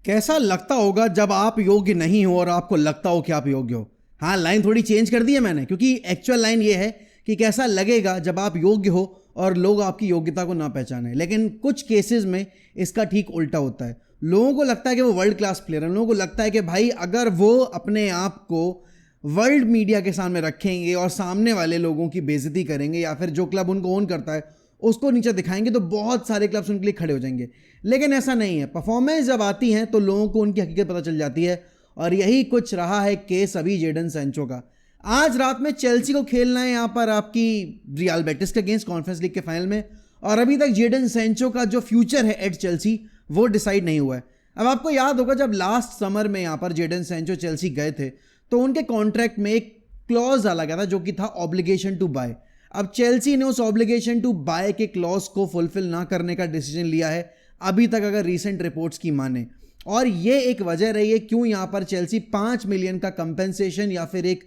कैसा लगता होगा जब आप योग्य नहीं हो और आपको लगता हो कि आप योग्य हो। हाँ, लाइन थोड़ी चेंज कर दी है मैंने, क्योंकि एक्चुअल लाइन ये है कि कैसा लगेगा जब आप योग्य हो और लोग आपकी योग्यता को ना पहचाने। लेकिन कुछ केसेस में इसका ठीक उल्टा होता है। लोगों को लगता है कि वो वर्ल्ड क्लास प्लेयर है, लोगों को लगता है कि भाई अगर वो अपने आप को वर्ल्ड मीडिया के सामने रखेंगे और सामने वाले लोगों की बेइज्जती करेंगे या फिर जो क्लब उनको ओन करता है उसको नीचे दिखाएंगे तो बहुत सारे क्लब्स उनके लिए खड़े हो जाएंगे। लेकिन ऐसा नहीं है। परफॉर्मेंस जब आती हैं तो लोगों को उनकी हकीकत पता चल जाती है और यही कुछ रहा है केस अभी जेडन सैंचो का। आज रात में चेल्सी को खेलना है यहाँ पर आपकी रियल बेटिस के अगेंस्ट कॉन्फ्रेंस लीग के फाइनल में, और अभी तक जेडन सैंचो का जो फ्यूचर है एट चेल्सी वो डिसाइड नहीं हुआ है। अब आपको याद होगा जब लास्ट समर में यहाँ पर जेडन सैंचो चेल्सी गए थे तो उनके कॉन्ट्रैक्ट में एक क्लॉज डाला गया था जो कि था ऑब्लिगेशन टू बाय। अब चेल्सी ने उस ऑब्लिगेशन टू बाय के क्लॉज को फुलफिल ना करने का डिसीजन लिया है अभी तक, अगर रीसेंट रिपोर्ट्स की माने। और ये एक वजह रही है क्यों यहाँ पर चेल्सी 5 मिलियन का कंपेंसेशन या फिर एक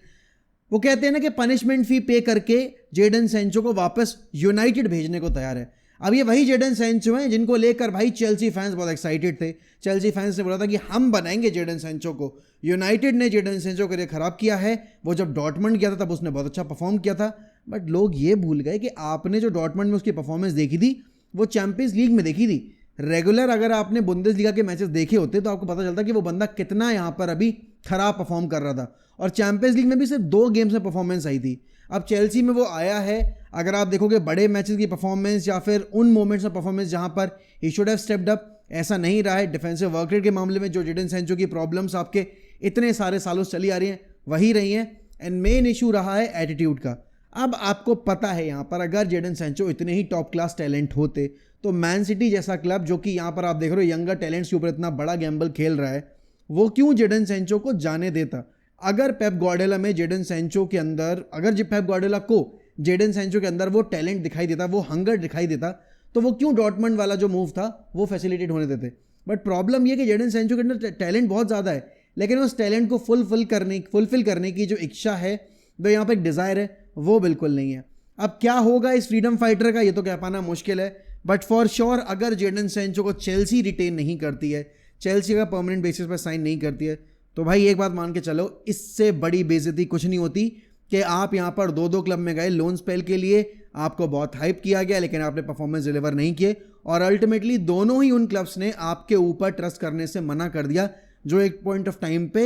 वो कहते हैं ना कि पनिशमेंट फी पे करके जेडन सैंचो को वापस यूनाइटेड भेजने को तैयार है। अब ये वही जेडन सैंचो हैं जिनको लेकर भाई चेल्सी फैंस बहुत एक्साइटेड थे। चेल्सी फैंस ने बोला था कि हम बनाएंगे जेडन सैंचो को। यूनाइटेड ने जेडन सैंचो को खराब किया है। वो जब डॉर्टमंड गया था तब उसने बहुत अच्छा परफॉर्म किया था, बट लोग ये भूल गए कि आपने जो डॉर्टमंड में उसकी परफॉर्मेंस देखी थी वो चैंपियंस लीग में देखी थी। रेगुलर अगर आपने बुंदेसलीगा के मैचेस देखे होते तो आपको पता चलता कि वो बंदा कितना यहाँ पर अभी खराब परफॉर्म कर रहा था, और चैंपियंस लीग में भी सिर्फ 2 गेम्स में परफॉर्मेंस आई थी। अब चेल्सी में वो आया है। अगर आप देखोगे बड़े मैचेस की परफॉर्मेंस या फिर उन मोमेंट्स में परफॉर्मेंस जहां पर he should have stepped up, ऐसा नहीं रहा है। डिफेंसिव वर्क रेट के मामले में जो जेडन सैंचो की प्रॉब्लम्स आपके इतने सारे सालों से चली आ रही हैं वही रही हैं, एंड मेन इशू रहा है एटीट्यूड का। अब आपको पता है यहाँ पर अगर जेडन सैंचो इतने ही टॉप क्लास टैलेंट होते तो मैन सिटी जैसा क्लब जो कि यहाँ पर आप देख रहे हो यंगर टैलेंट्स के ऊपर इतना बड़ा गैम्बल खेल रहा है, वो क्यों जेडन सैंचो को जाने देता। अगर पेप गार्डियोला में जेडन सैंचो के अंदर, अगर पेप गार्डियोला को जेडन सैंचो के अंदर वो टैलेंट दिखाई देता, वो हंगर दिखाई देता, तो वो क्यों डॉर्टमंड वाला जो मूव था वो फैसिलिटेट होने देते। बट प्रॉब्लम ये कि जेडन सैंचो के अंदर टैलेंट बहुत ज़्यादा है, लेकिन उस टैलेंट को फुलफिल करने की जो इच्छा है, जो यहाँ पर एक डिज़ायर है, वो बिल्कुल नहीं है। अब क्या होगा इस फ्रीडम फाइटर का ये तो कह पाना मुश्किल है, बट फॉर श्योर अगर जेडन सैंचो को चेल्सी रिटेन नहीं करती है, चेल्सी का परमानेंट बेसिस पर साइन नहीं करती है, तो भाई एक बात मान के चलो, इससे बड़ी बेइज्जती कुछ नहीं होती कि आप यहाँ पर 2 क्लब में गए लोन स्पेल के लिए, आपको बहुत हाइप किया गया लेकिन आपने परफॉर्मेंस डिलीवर नहीं किए, और अल्टीमेटली दोनों ही उन क्लब्स ने आपके ऊपर ट्रस्ट करने से मना कर दिया, जो एक पॉइंट ऑफ टाइम पे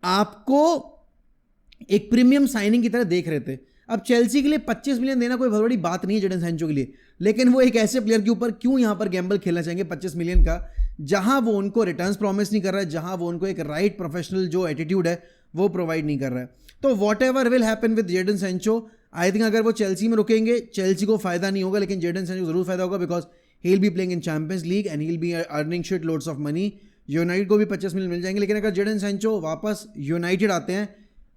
आपको एक प्रीमियम साइनिंग की तरह देख रहे थे। अब चेल्सी के लिए 25 मिलियन देना कोई बहुत बड़ी बात नहीं है जेडन सैंचो के लिए, लेकिन वो एक ऐसे प्लेयर के ऊपर क्यों यहाँ पर गैम्बल खेलना चाहेंगे 25 मिलियन का, जहां वो उनको रिटर्न्स प्रॉमिस नहीं कर रहा है, जहां वो उनको एक राइट प्रोफेशनल जो एटीट्यूड है वो प्रोवाइड नहीं कर रहा है। तो whatever will happen with Jadon Sancho, I think अगर वो चेल्सी में रुकेंगे चेल्सी को फायदा नहीं होगा, लेकिन जेडन सैंचो जरूर फायदा होगा, because he will be playing in champions league and he will be earning shit loads of money. United को भी 25 मिलियन मिल जाएंगे, लेकिन अगर जेडन सैंचो वापस यूनाइटेड आते हैं,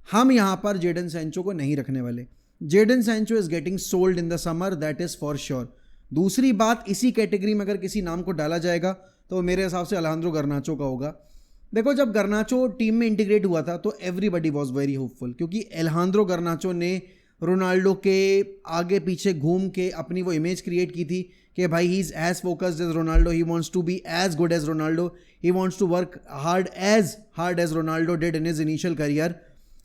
हम यहाँ पर जेडन सैंचो को नहीं रखने वाले। Jadon Sancho is getting sold in the summer, that is for sure. दूसरी बात, इसी कैटेगरी में अगर किसी नाम को डाला जाएगा तो मेरे हिसाब से अलेहांद्रो गर्नाचो का होगा। देखो, जब गर्नाचो टीम में इंटीग्रेट हुआ था तो एवरीबडी वाज वेरी होपफुल, क्योंकि अलेहांद्रो गर्नाचो ने रोनाल्डो के आगे पीछे घूम के अपनी वो इमेज क्रिएट की थी कि भाई he is as focused as Ronaldo, he wants to be as good as Ronaldo, he wants to work hard as Ronaldo did in his initial career.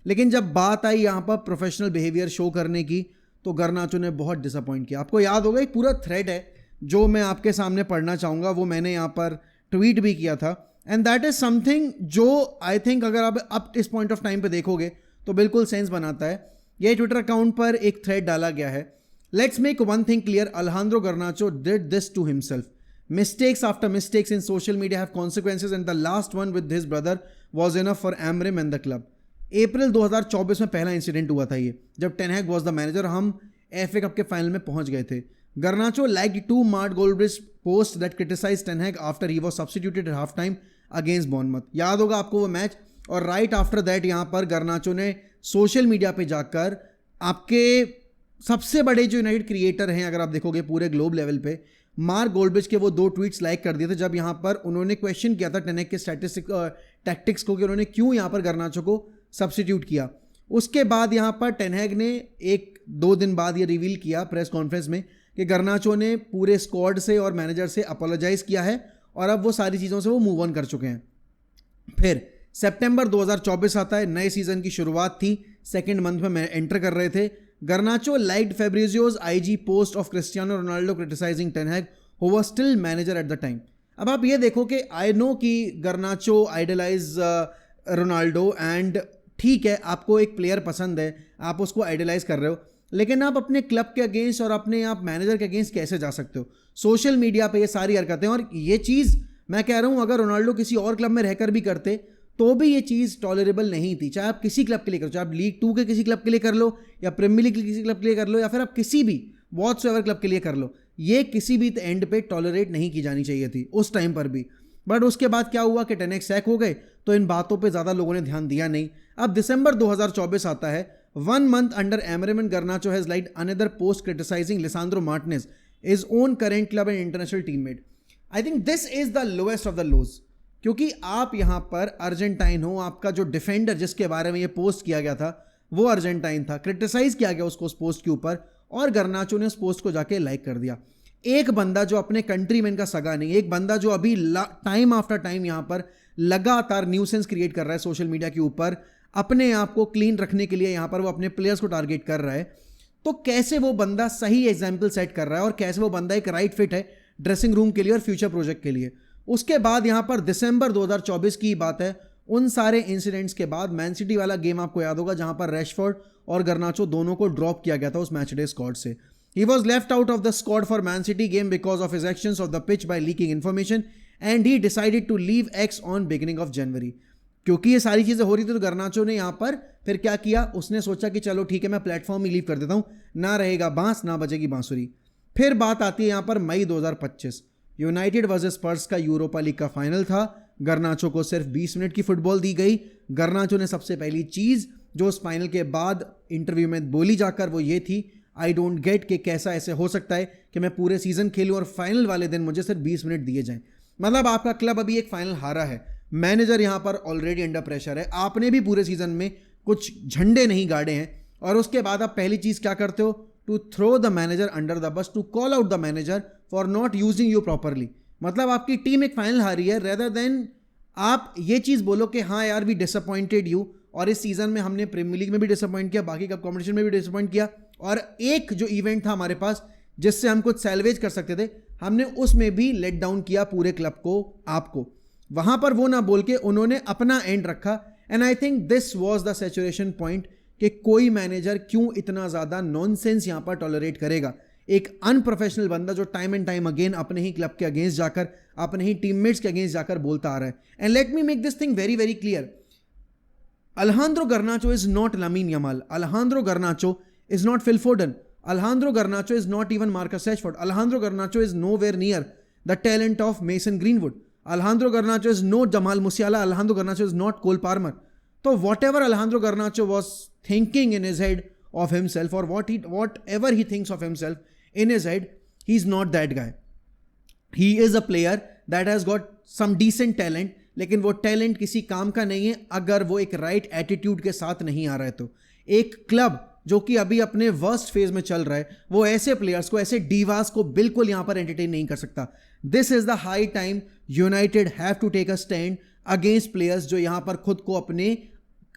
लेकिन जब बात आई यहाँ पर प्रोफेशनल बिहेवियर शो करने की तो गर्नाचो ने बहुत डिसअपॉइंट किया। आपको याद होगा एक पूरा थ्रेड है जो मैं आपके सामने पढ़ना चाहूँगा, वो मैंने यहाँ पर ट्वीट भी किया था, एंड दैट इज समथिंग जो आई थिंक अगर आप अब इस पॉइंट ऑफ टाइम पे देखोगे तो बिल्कुल सेंस बनाता है। ये ट्विटर अकाउंट पर एक थ्रेड डाला गया है, let's make one thing clear, Alejandro Garnacho did this to himself, mistakes after mistakes in social media have consequences and the last one with his brother was enough for Amorim and the club. April 2024 में पहला incident हुआ था ये, जब Ten Hag was the manager, हम FA cup के final में पहुंच गए थे। Garnacho liked 2 Matt Goldbridge posts that criticized Ten Hag after he was substituted at halftime against Bournemouth। याद होगा आपको वो मैच, और राइट आफ्टर दैट यहाँ पर Garnacho ने सोशल मीडिया पे जाकर आपके सबसे बड़े जो यूनाइटेड क्रिएटर हैं अगर आप देखोगे पूरे ग्लोब लेवल पे, मार्क गोल्डब्रिज के वो 2 ट्वीट्स लाइक कर दिए थे, जब यहाँ पर उन्होंने क्वेश्चन किया था टेन हैग के टैक्टिक्स को कि उन्होंने क्यों यहाँ पर Garnacho को सब्सटीट्यूट किया। उसके बाद यहाँ पर टेन हैग ने 1-2 दिन बाद ये रिवील किया प्रेस कॉन्फ्रेंस में कि गर्नाचो ने पूरे स्क्वाड से और मैनेजर से अपोलोजाइज किया है और अब वो सारी चीज़ों से वो मूव ऑन कर चुके हैं। फिर सितंबर 2024 आता है, नए सीजन की शुरुआत थी, सेकंड मंथ में मैं एंटर कर रहे थे। Garnacho liked Fabrizio's IG post of Cristiano Ronaldo criticising Ten Hag who was still manager at the time. अब आप ये देखो कि आई नो कि गर्नाचो आइडलाइज रोनाल्डो एंड ठीक है, आपको एक प्लेयर पसंद है, आप उसको आइडलाइज कर रहे हो, लेकिन आप अपने क्लब के अगेंस्ट और अपने आप मैनेजर के अगेंस्ट कैसे जा सकते हो? सोशल मीडिया पे ये सारी हरकतें, और ये चीज़ मैं कह रहा हूँ अगर रोनाल्डो किसी और क्लब में रहकर भी करते तो भी ये चीज़ टॉलरेबल नहीं थी। चाहे आप किसी क्लब के लिए करो, चाहे आप लीग 2 के किसी क्लब के लिए कर लो, या प्रीमियर लीग के किसी क्लब के लिए कर लो, या फिर आप किसी भी व्हाट्सएवर क्लब के लिए कर लो, ये किसी भी एंड पे टॉलरेट नहीं की जानी चाहिए थी उस टाइम पर भी। बट उसके बाद क्या हुआ कि 10 Hag सैक हो गए, तो इन बातों पे ज़्यादा लोगों ने ध्यान दिया नहीं। अब दिसंबर 2024 आता है, 1 month under Amorim and Garnacho has liked another post criticizing Lisandro Martinez, his own current club and international teammate. I think this is the lowest of the lows, क्योंकि आप यहाँ पर अर्जेंटाइन हो, आपका जो डिफेंडर जिसके बारे में ये पोस्ट किया गया था वो अर्जेंटाइन था, क्रिटिसाइज किया गया उसको उस पोस्ट के ऊपर, और गर्नाचो ने उस पोस्ट को जाके लाइक कर दिया। एक बंदा जो अपने कंट्रीमैन का सगा नहीं, एक बंदा जो अभी टाइम आफ्टर टाइम यहाँ पर लगातार न्यूसेंस क्रिएट कर रहा है सोशल मीडिया के ऊपर, अपने आप को क्लीन रखने के लिए यहाँ पर वो अपने प्लेयर्स को टारगेट कर रहा है, तो कैसे वो बंदा सही एग्जाम्पल सेट कर रहा है और कैसे वो बंदा एक राइट फिट है ड्रेसिंग रूम के लिए और फ्यूचर प्रोजेक्ट के लिए। उसके बाद यहाँ पर दिसंबर 2024 की बात है, उन सारे इंसिडेंट्स के बाद मैन सिटी वाला गेम आपको याद होगा जहाँ पर रैशफोर्ड और गर्नाचो दोनों को ड्रॉप किया गया था उस मैच डे स्क्वाड से। He was left out of the squad for Man City game because of his actions of the pitch by leaking information and he decided to leave X on beginning of January. क्योंकि ये सारी चीज़ें हो रही थी तो गर्नाचो ने यहाँ पर फिर क्या किया, उसने सोचा कि चलो ठीक है मैं प्लेटफॉर्म ही लीव कर देता हूँ, ना रहेगा बांस ना बजेगी बांसुरी। फिर बात आती है यहाँ पर मई 2025, यूनाइटेड वर्सेस स्पर्स का यूरोपा लीग का फाइनल था। गर्नाचो को सिर्फ 20 मिनट की फुटबॉल दी गई। गर्नाचो ने सबसे पहली चीज़ जो उस फाइनल के बाद इंटरव्यू में बोली जाकर वो ये थी, आई डोंट गेट कि कैसा ऐसे हो सकता है कि मैं पूरे सीजन खेलूं और फाइनल वाले दिन मुझे सिर्फ 20 मिनट दिए जाएं। मतलब आपका क्लब अभी एक फाइनल हारा है, मैनेजर यहाँ पर ऑलरेडी अंडर प्रेशर है, आपने भी पूरे सीजन में कुछ झंडे नहीं गाड़े हैं, और उसके बाद आप पहली चीज़ क्या करते हो, to throw the manager under the bus, to call out the manager for not using you properly. मतलब आपकी टीम एक फाइनल हारी है, रेदर देन आप ये चीज़ बोलो कि हाँ यार वी डिसअपॉइंटेड यू, और इस सीजन में हमने प्रीमियर लीग में भी डिसअपॉइंट किया, बाकी कप कॉम्पिटिशन में भी डिसअपॉइंट किया, और एक जो इवेंट था हमारे पास जिससे हम कुछ सैल्वेज कर सकते थे, हमने उसमें भी लेट डाउन किया पूरे क्लब को, आपको। वहां पर वो ना बोल के उन्होंने अपना एंड रखा, and I think this was the saturation point कि कोई मैनेजर क्यों इतना ज़्यादा नॉनसेंस यहाँ पर टॉलरेट करेगा। एक अनप्रोफेशनल बंदा जो टाइम एंड टाइम अगेन अपने ही क्लब के अगेंस्ट जाकर, अपने ही टीममेट्स के अगेंस्ट जाकर बोलता आ रहा है। And let me make this thing very very clear, Alejandro Garnacho is not Lamine Yamal. Alejandro Garnacho is not Phil Foden. Alejandro Garnacho is not even Marcus Rashford. Alejandro Garnacho is nowhere near the talent of Mason Greenwood. Alejandro Garnacho is no Jamal Musiala. Alejandro Garnacho is not Cole Palmer. So whatever Alejandro Garnacho was thinking in his head of himself, or whatever he thinks of himself in his head, he's not that guy. He is a player that has got some decent talent, लेकिन वो talent किसी काम का नहीं है अगर वो एक राइट एटीट्यूड के साथ नहीं आ रहा है। तो एक क्लब जो कि अभी अपने वर्स्ट फेज में चल रहा है, वो ऐसे प्लेयर्स को, ऐसे डीवास को बिल्कुल यहाँ पर एंटरटेन नहीं कर सकता। This is the high time United have to take a stand against players जो यहाँ पर खुद को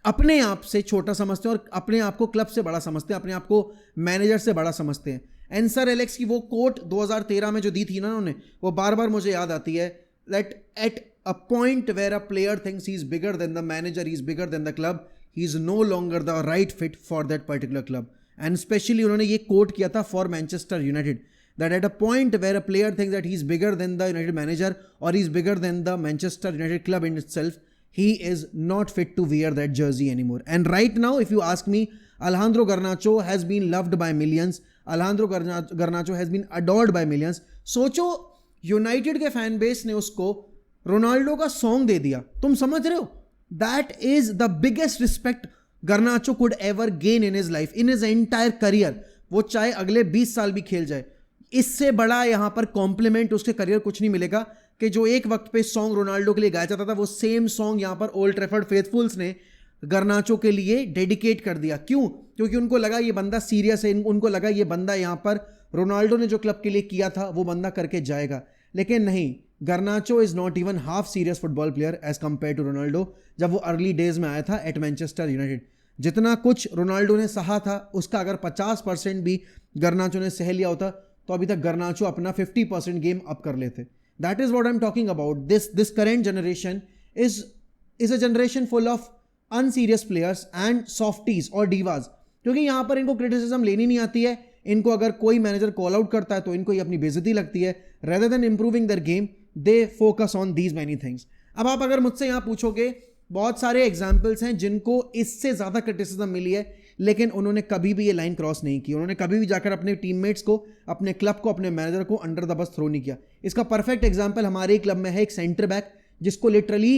अपने आप से छोटा समझते हैं और अपने आप को क्लब से बड़ा समझते हैं, अपने आप को मैनेजर से बड़ा समझते हैं। एंड सर एलेक्स की वो कोट 2013 में जो दी थी ना उन्होंने, वो बार बार मुझे याद आती है, that at a point where a player thinks he's bigger than the manager, he's bigger than the club, he's no longer the right fit for that particular club. And especially उन्होंने ये quote किया था for Manchester United, that at a point where a player thinks that he's bigger than the United manager or he's bigger than the Manchester United club in itself, he is not fit to wear that jersey anymore. And right now, if you ask me, Alejandro Garnacho has been loved by millions. Alejandro Garnacho has been adored by millions. सोचो United के fan base ने उसको Ronaldo का song दे दिया, तुम समझ रहे हो? That is the biggest respect गर्नाचो could ever gain in his life, in his entire career. वो चाहे अगले 20 साल भी खेल जाए, इससे बड़ा यहाँ पर कॉम्प्लीमेंट उसके करियर कुछ नहीं मिलेगा कि जो एक वक्त पे सॉन्ग रोनाल्डो के लिए गाया जाता था, वो सेम सॉन्ग यहाँ पर ओल्ड ट्रैफर्ड फेथफुल्स ने गर्नाचो के लिए डेडिकेट कर दिया। क्यों? क्योंकि उनको लगा ये बंदा सीरियस है, उनको लगा ये बंदा यहाँ पर रोनाल्डो ने जो क्लब के लिए किया था वो बंदा करके जाएगा। लेकिन नहीं, Garnacho is not even half serious football player as compare to Ronaldo जब वो अर्ली डेज में आया था एट मैनचेस्टर यूनाइटेड। जितना कुछ रोनाल्डो ने सहा था उसका अगर 50% भी गर्नाचो ने सह लिया होता तो अभी तक गर्नाचो अपना 50% गेम अप कर लेते। That is what I am talking about. This current generation is a generation full of unserious players and softies और डीवाज, क्योंकि यहाँ पर इनको क्रिटिसिज्म लेनी नहीं आती है। इनको अगर कोई मैनेजर कॉल आउट करता है तो इनको ये अपनी बेइज्जती लगती है। Rather than improving their game they focus on these many things. अब आप अगर मुझसे यहाँ पूछोगे, बहुत सारे एग्जाम्पल्स हैं जिनको इससे ज्यादा क्रिटिसिज्म मिली है लेकिन उन्होंने कभी भी ये लाइन क्रॉस नहीं की। उन्होंने कभी भी जाकर अपने टीममेट्स को, अपने क्लब को, अपने मैनेजर को अंडर द बस थ्रो नहीं किया। इसका परफेक्ट एग्जाम्पल हमारे ही क्लब में है एक सेंटर बैक जिसको लिटरली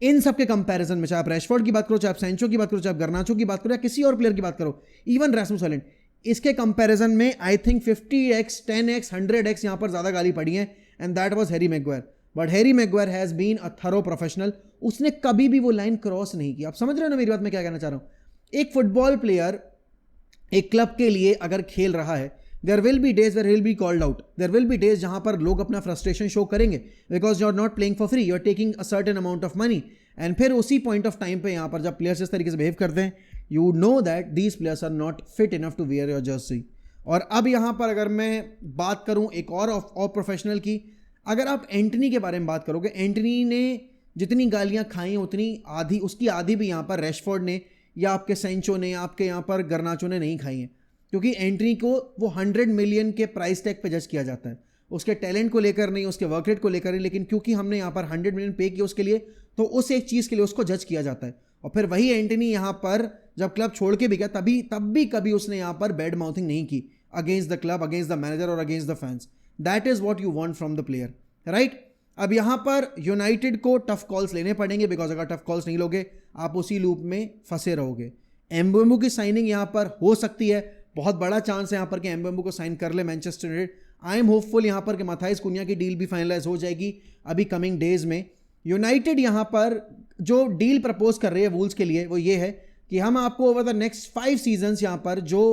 इन सब के कंपैरिजन में, चाहे आप रैशफोर्ड की बात करो, चाहे आप सेंचो की बात करो, चाहे आप गर्नाचो की बात करो या किसी और प्लेयर की बात करो, इवन रास्मुस हॉलैंड, इसके कंपैरिजन में I think 50x 10x 100x यहां पर ज्यादा गाली पड़ी है and that was Harry Maguire. But Harry Maguire has been a thorough professional. उसने कभी भी वो लाइन क्रॉस नहीं की। आप समझ रहे हो ना मेरी बात, मैं क्या कहना चाह रहा हूं। एक फुटबॉल प्लेयर एक क्लब के लिए अगर खेल रहा है, there will be days where he will be called out. There will be days जहां पर लोग अपना फ्रस्ट्रेशन शो करेंगे because you are not playing for free, you are taking a certain amount of money. And फिर उसी point of time पे यहां पर जब प्लेयर्स इस तरीके से बिहेव करते हैं, you know that these players are not fit enough to wear your jersey. और अब यहां पर अगर मैं बात करूं एक और प्रोफेशनल की, अगर आप एंटनी के बारे में बात करोगे, एंटनी ने जितनी गालियां खाई उतनी आधी, उसकी आधी भी यहां पर रैशफोर्ड ने या आपके सेंचो ने, आपके यहां पर गर्नाचो ने नहीं खाई है। क्योंकि एंटनी को वो 100 मिलियन के प्राइस टैग पे जज किया जाता है, उसके टैलेंट को लेकर नहीं, उसके वर्क रेट को लेकर नहीं, लेकिन क्योंकि हमने यहाँ पर 100 मिलियन पे किया उसके लिए, तो उस एक चीज़ के लिए उसको जज किया जाता है। और फिर वही एंटनी यहाँ पर जब क्लब छोड़ के भी गया तब भी कभी उसने यहाँ पर बैड माउथिंग नहीं की against the club, against the manager और against the fans. That is what you want from the player, right. अब यहाँ पर यूनाइटेड को टफ कॉल्स लेने पड़ेंगे बिकॉज अगर टफ कॉल्स नहीं लोगे आप उसी लूप में फंसे रहोगे। एम्बेमो की साइनिंग यहाँ पर हो सकती है, बहुत बड़ा चांस है यहाँ पर कि एम्बेमो को साइन कर ले Manchester United. I am hopeful यहाँ पर कि माथाइस कुनिया की डील भी फाइनलाइज हो जाएगी अभी कमिंग डेज में। यूनाइटेड यहाँ पर जो डील प्रपोज कर रही है वुल्स के लिए वो ये है कि हम आपको ओवर द नेक्स्ट 5 सीजन्स यहाँ पर जो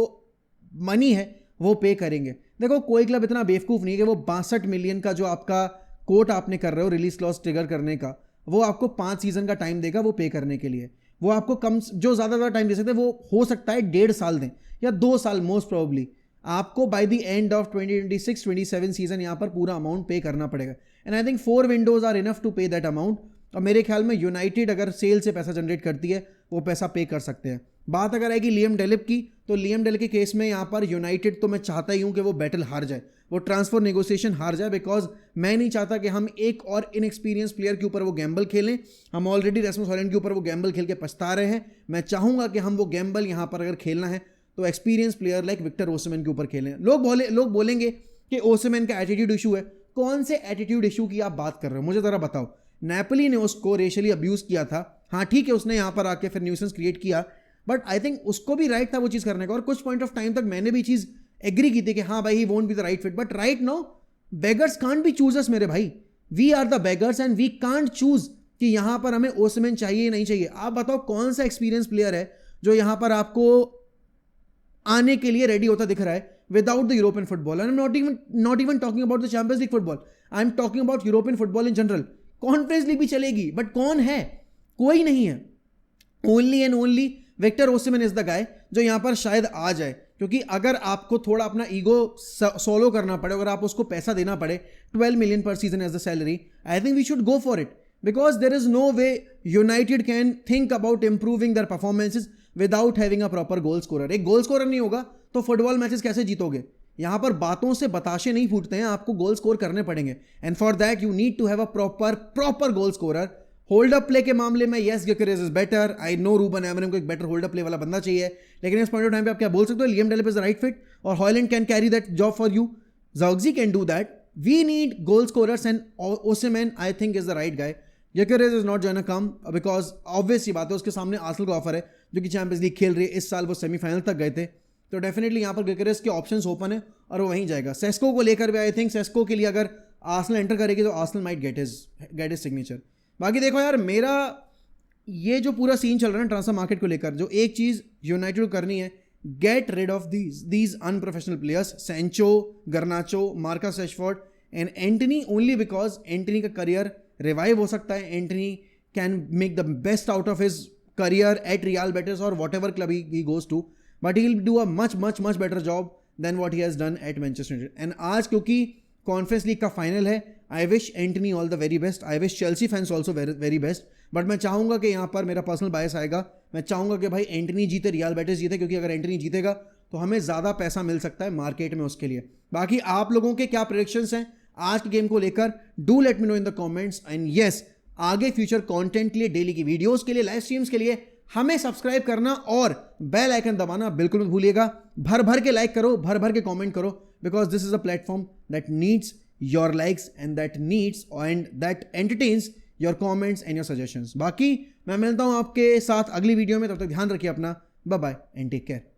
मनी है वो पे करेंगे। देखो कोई क्लब इतना बेवकूफ़ नहीं है कि वो 62 मिलियन का जो आपका कोट आपने कर रहे हो रिलीज क्लॉज ट्रिगर करने का, वो आपको 5 सीजन का टाइम देगा वो पे करने के लिए। वो आपको कम जो ज़्यादा टाइम दे सकते हैं वो हो सकता है 1.5 साल दें या 2 साल मोस्ट प्रोबेबली। आपको by the end of 2026-27 season यहाँ पर पूरा अमाउंट पे करना पड़ेगा and I think 4 windows are enough to pay that amount. और मेरे ख्याल में यूनाइटेड अगर सेल से पैसा जनरेट करती है वो पैसा पे कर सकते हैं। बात अगर आएगी लियम डेलिप की, तो लियम डेलिप के केस में यहाँ पर यूनाइटेड तो मैं चाहता ही हूँ कि वो बैटल हार जाए, वो ट्रांसफर नेगोशिएशन हार जाए, बिकॉज मैं नहीं चाहता कि हम एक और इनएक्सपीरियंस प्लेयर के ऊपर वो गैम्बल खेलें। हम ऑलरेडी रास्मुस हॉलैंड के ऊपर वो गैम्बल खेल के पछता रहे हैं। मैं चाहूँगा कि हम वो गैम्बल यहाँ पर अगर खेलना है तो experience player like Victor Osimhen के ऊपर खेलें। लोग बोलेंगे कि ओसिमेन का एटीट्यूड इशू है। कौन से एटीट्यूड इशू की आप बात कर रहे हो, मुझे ज़रा बताओ। नेपोली ने उसको रेशियली अब्यूज किया था, हाँ ठीक है, उसने यहाँ पर आके फिर न्यूसेंस क्रिएट किया, बट आई थिंक उसको भी राइट था वो चीज़ करने का। और कुछ पॉइंट ऑफ टाइम तक मैंने भी चीज़ एग्री की थी कि हाँ भाई he won't be the right fit, but right now beggars can't be choosers मेरे भाई। We are the beggars and we can't choose कि यहाँ पर हमें ओसिमेन चाहिए नहीं चाहिए। आप बताओ कौन सा एक्सपीरियंस प्लेयर है जो यहाँ पर आपको आने के लिए रेडी होता दिख रहा है without the European football. I am not even talking about the Champions League football, I am talking about European football in general. Conference league भी चलेगी बट कौन है, कोई नहीं है। Only and only Victor Osimhen is the guy जो यहाँ पर शायद आ जाए, क्योंकि अगर आपको थोड़ा अपना ईगो सोलो करना पड़े, अगर आप उसको पैसा देना पड़े 12 मिलियन पर season as the salary, I think we should go for it because there is no way United can think about improving their performances without having a proper goal scorer. एक गोल स्कोरर नहीं होगा तो football matches कैसे जीतोगे। यहाँ पर बातों से बताशे नहीं फूटते हैं, आपको गोल स्कोर करने पड़ेंगे and for that you need to have a proper goal scorer. Hold up play के मामले में yes gyökeres is better, I know Ruben Amorim को एक बेटर होल्ड अप प्ले वाला बंदा चाहिए, लेकिन इस पॉइंट ऑफ टाइम पे आप क्या बोल सकते हो, Liam Delap is the right fit और Hojlund can carry that job for you, Zirkzee can do that. We need goal scorers and Osimhen I think is the right guy. gyökeres is not gonna come because obvious सी बात है उसके सामने Arsenal का offer है जो कि champions league खेल रही है, इस साल वो सेमीफाइनल तक गए थे, तो डेफिनेटली यहाँ पर gyökeres के ऑप्शंस ओपन है और वो वहीं जाएगा। सेस्को को लेकर भी आई थिंक सेस्को के लिए अगर आर्सेनल एंटर करेगी तो Arsenal might get his signature. बाकी देखो यार, मेरा ये जो पूरा सीन चल रहा है ना ट्रांसफर मार्केट को लेकर, जो एक चीज़ यूनाइटेड को करनी है, get rid of these unprofessional players. Sancho, Garnacho, Marcus Rashford, and Antony only because Antony का करियर रिवाइव हो सकता है. Antony can make the best out of his career at Real Betis or whatever club he goes to, but he will do a much better job than what he has done at Manchester United. And आज क्योंकि conference league का final है, I wish Antony all the very best. I wish Chelsea fans also very best. But मैं चाहूंगा कि यहाँ पर मेरा पर्सनल बायस आएगा. मैं चाहूंगा कि भाई एंटनी जीते, रियल बेटिस जीते, क्योंकि अगर एंटनी जीतेगा तो हमें ज़्यादा पैसा मिल सकता है मार्केट में उसके लिए. बाकी आप लोगों के क्या प्रेडिक्शंस हैं आज के गेम को लेकर? Do let me know in the comments. And yes, आगे फ्यूचर कंटेंट के लिए, डेली की वीडियोस के लिए, लाइव स्ट्रीम्स के लिए हमें सब्सक्राइब करना और बेल आइकन दबाना बिल्कुल मत भूलिएगा. भर भर के लाइक करो, भर भर के कमेंट करो, because this is a platform that needs your likes and that needs and that entertains your comments and your suggestions. बाकी मैं मिलता हूं आपके साथ अगली वीडियो में. तब तक ध्यान रखिए अपना. Bye bye and take care.